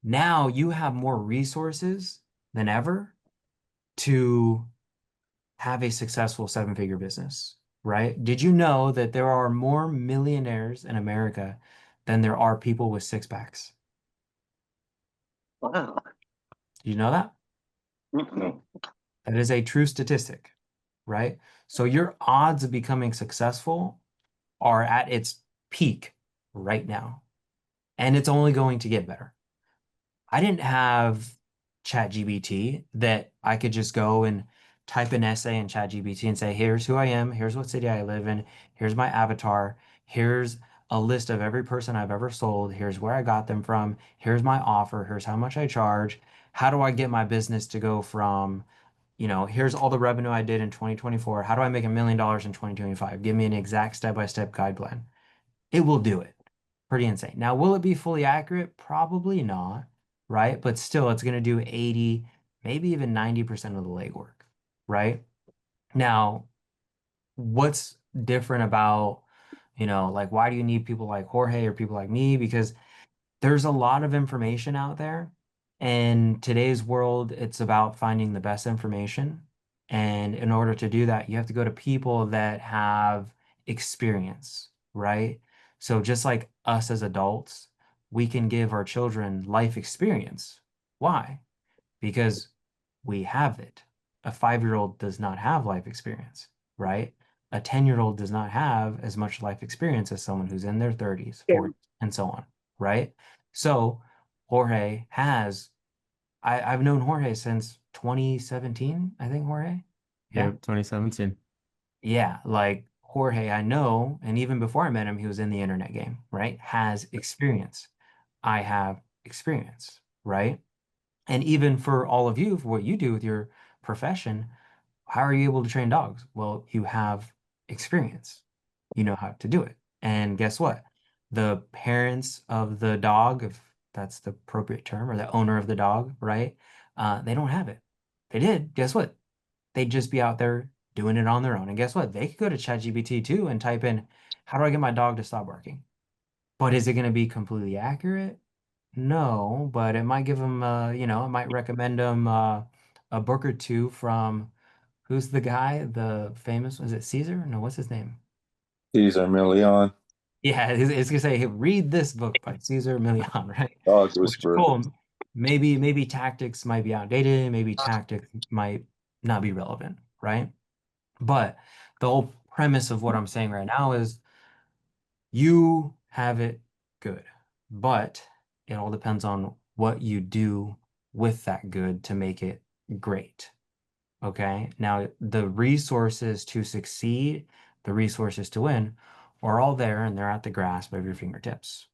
Now you have more resources than ever to have a successful seven-figure business, right? Did you know that there are more millionaires in America than there are people with six packs? Wow. Did you know that? Mhm. That is a true statistic, right? So your odds of becoming successful are at its peak right now, and it's only going to get better. I didn't have ChatGPT that I could just go and type an essay in ChatGPT and say, here's who I am, here's what city I live in, here's my avatar, here's a list of every person I've ever sold, here's where I got them from, here's my offer, here's how much I charge, how do I get my business to go from, here's all the revenue I did in 2024, how do I make $1 million in 2025? Give me an exact step-by-step guide plan. It will do it. Pretty insane. Now, will it be fully accurate? Probably not, right? But still, it's going to do 80, maybe even 90% of the legwork, right? Now, what's different about, like why do you need people like Jorge or people like me? Because there's a lot of information out there. In today's world, it's about finding the best information. And in order to do that, you have to go to people that have experience, right? So just like us as adults, we can give our children life experience. Why? Because we have it. A 5-year-old does not have life experience, right? A 10-year-old does not have as much life experience as someone who's in their 30s, Yeah. 40s, and so on, right? So Jorge has, I've known Jorge since 2017, I think, Jorge. Yeah. Yep, 2017. Yeah. Like Jorge, I know, and even before I met him, he was in the internet game, right? Has experience. I have experience, right? And even for all of you, for what you do with your profession, how are you able to train dogs? Well, you have experience. You know how to do it. And guess what? The parents of the dog, if that's the appropriate term, or the owner of the dog, right? They don't have it. They did. Guess what? They'd just be out there doing it on their own. And guess what? They could go to ChatGPT too and type in, how do I get my dog to stop barking? But is it going to be completely accurate? No, but it might give them, it might recommend them a book or two from who's the guy, the famous, was it Caesar? No, what's his name? Caesar Million, Yeah, it's gonna say, hey, read this book by Caesar Milian, right? Dog Which Whisperer. cool. Maybe tactics might be outdated, maybe tactics might not be relevant, right? But the whole premise of what I'm saying right now is you have it good, but it all depends on what you do with that good to make it great. Okay. Now, the resources to succeed, the resources to win are all there and they're at the grasp of your fingertips.